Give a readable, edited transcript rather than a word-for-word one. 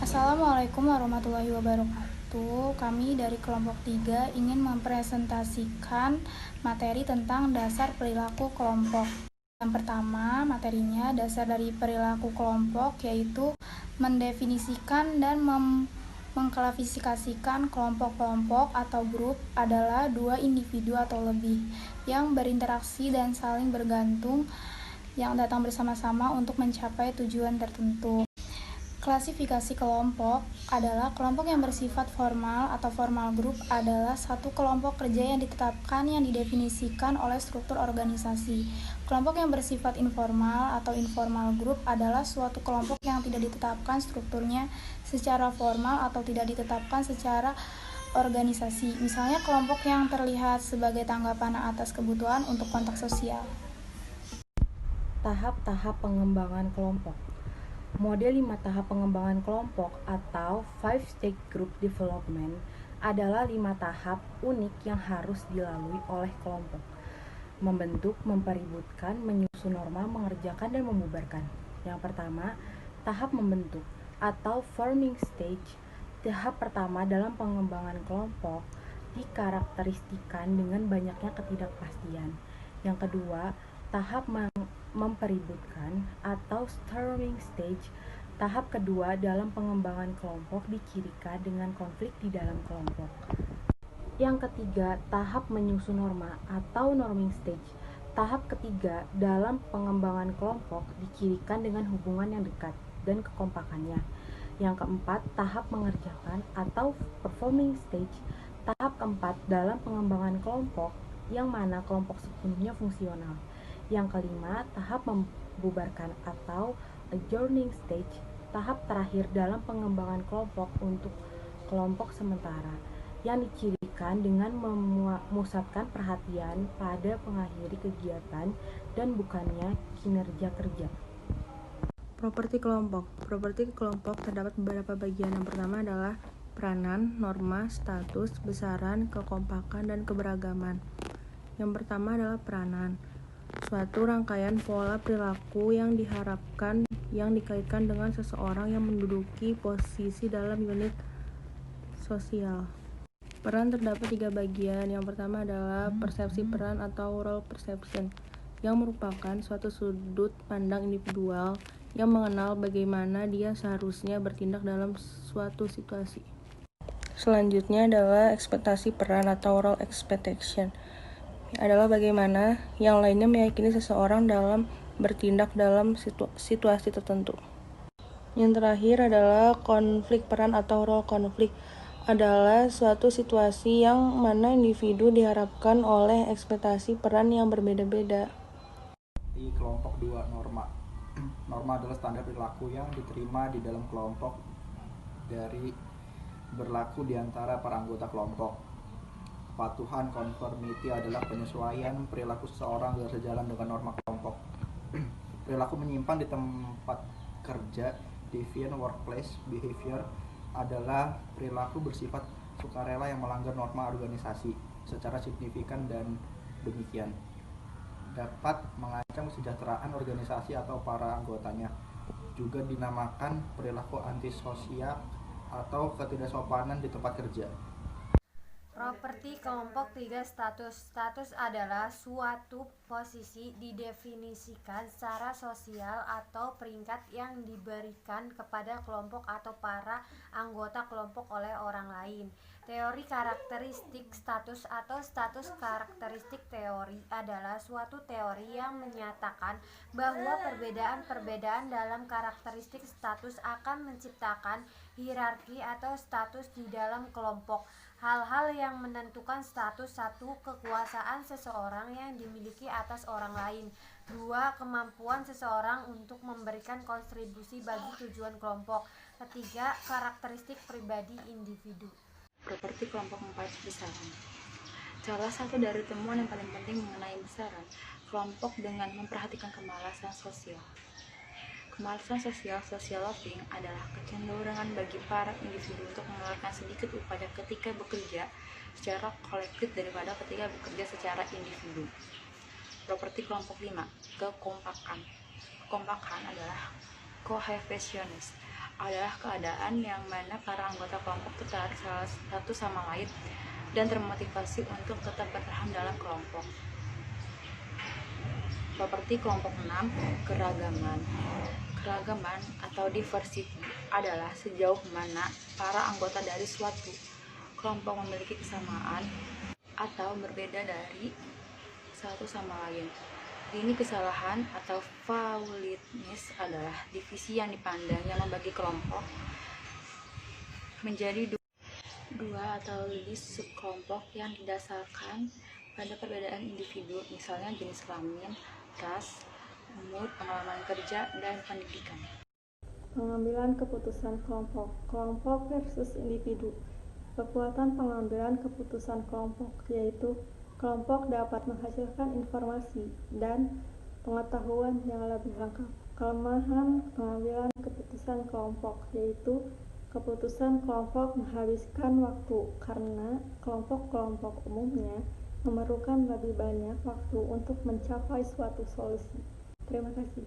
Assalamualaikum warahmatullahi wabarakatuh. Kami dari kelompok 3 ingin mempresentasikan materi tentang dasar perilaku kelompok. Yang pertama, materinya dasar dari perilaku kelompok yaitu mendefinisikan dan mengklasifikasikan kelompok-kelompok atau grup adalah dua individu atau lebih yang berinteraksi dan saling bergantung yang datang bersama-sama untuk mencapai tujuan tertentu. Klasifikasi kelompok adalah kelompok yang bersifat formal atau formal group adalah satu kelompok kerja yang ditetapkan yang didefinisikan oleh struktur organisasi. Kelompok yang bersifat informal atau informal group adalah suatu kelompok yang tidak ditetapkan strukturnya secara formal atau tidak ditetapkan secara organisasi. Misalnya kelompok yang terlihat sebagai tanggapan atas kebutuhan untuk kontak sosial. Tahap-tahap pengembangan kelompok. Model 5 tahap pengembangan kelompok atau 5-stage group development adalah 5 tahap unik yang harus dilalui oleh kelompok. Membentuk, mempeributkan, menyusun norma, mengerjakan, dan membubarkan. Yang pertama, tahap membentuk atau forming stage. Tahap pertama dalam pengembangan kelompok dikarakteristikan dengan banyaknya ketidakpastian. Yang kedua, tahap mempeributkan atau storming stage. Tahap kedua dalam pengembangan kelompok dicirikan dengan konflik di dalam kelompok. Yang ketiga, tahap menyusun norma atau norming stage. Tahap ketiga dalam pengembangan kelompok dicirikan dengan hubungan yang dekat dan kekompakannya. Yang keempat, tahap mengerjakan atau performing stage. Tahap keempat dalam pengembangan kelompok yang mana kelompok sepenuhnya fungsional. Yang kelima, tahap membubarkan atau adjourning stage. Tahap terakhir dalam pengembangan kelompok untuk kelompok sementara yang dicirikan dengan memusatkan perhatian pada pengakhiri kegiatan dan bukannya kinerja kerja. Properti kelompok. Properti kelompok terdapat beberapa bagian. Yang pertama adalah peranan, norma, status, besaran, kekompakan, dan keberagaman. Yang pertama adalah peranan. Suatu rangkaian pola perilaku yang diharapkan yang dikaitkan dengan seseorang yang menduduki posisi dalam unit sosial. Peran terdapat 3 bagian. Yang pertama adalah persepsi peran atau role perception, yang merupakan suatu sudut pandang individual yang mengenal bagaimana dia seharusnya bertindak dalam suatu situasi. Selanjutnya adalah ekspektasi peran atau role expectation, adalah bagaimana yang lainnya meyakini seseorang dalam bertindak dalam situasi tertentu. Yang terakhir adalah konflik peran atau role konflik, adalah suatu situasi yang mana individu diharapkan oleh ekspektasi peran yang berbeda-beda. Di kelompok 2, norma. Norma adalah standar perilaku yang diterima di dalam kelompok dari berlaku di antara para anggota kelompok. Kepatuhan conformity adalah penyesuaian perilaku seseorang agar sejalan dengan norma kelompok. Perilaku menyimpan di tempat kerja, deviant workplace behavior, adalah perilaku bersifat sukarela yang melanggar norma organisasi secara signifikan dan demikian dapat mengancam kesejahteraan organisasi atau para anggotanya. Juga dinamakan perilaku antisosial atau ketidaksopanan di tempat kerja. Properti kelompok 3 status. Status adalah suatu posisi didefinisikan secara sosial atau peringkat yang diberikan kepada kelompok atau para anggota kelompok oleh orang lain. Teori karakteristik status atau status karakteristik teori adalah suatu teori yang menyatakan bahwa perbedaan-perbedaan dalam karakteristik status akan menciptakan hierarki atau status di dalam kelompok. Hal-hal yang menentukan status: 1. Kekuasaan seseorang yang dimiliki atas orang lain. 2. Kemampuan seseorang untuk memberikan kontribusi bagi tujuan kelompok. 3. Karakteristik pribadi individu. Properti kelompok 4, besaran. Salah satu dari temuan yang paling penting mengenai besaran kelompok dengan memperhatikan kemalasan sosial. Kemalasan sosial, social loving, adalah kecenderungan bagi para individu untuk mengeluarkan sedikit upaya ketika bekerja secara kolektif daripada ketika bekerja secara individu. Properti kelompok 5, kekompakan. Kekompakan adalah cohesiveness, adalah keadaan yang mana para anggota kelompok tertarik satu sama lain dan termotivasi untuk tetap bertahan dalam kelompok. Properti kelompok 6, keragaman. Keragaman atau diversity adalah sejauh mana para anggota dari suatu kelompok memiliki kesamaan atau berbeda dari satu sama lain. Ini kesalahan atau validness adalah divisi yang dipandang yang membagi kelompok menjadi dua atau lebih subkelompok yang didasarkan pada perbedaan individu, misalnya jenis kelamin, ras, umur, pengalaman kerja, dan pendidikan. Pengambilan keputusan kelompok versus individu. Kekuatan pengambilan keputusan kelompok yaitu kelompok dapat menghasilkan informasi dan pengetahuan yang lebih lengkap. Kelemahan pengambilan keputusan kelompok yaitu keputusan kelompok menghabiskan waktu karena kelompok-kelompok umumnya memerlukan lebih banyak waktu untuk mencapai suatu solusi. Terima kasih.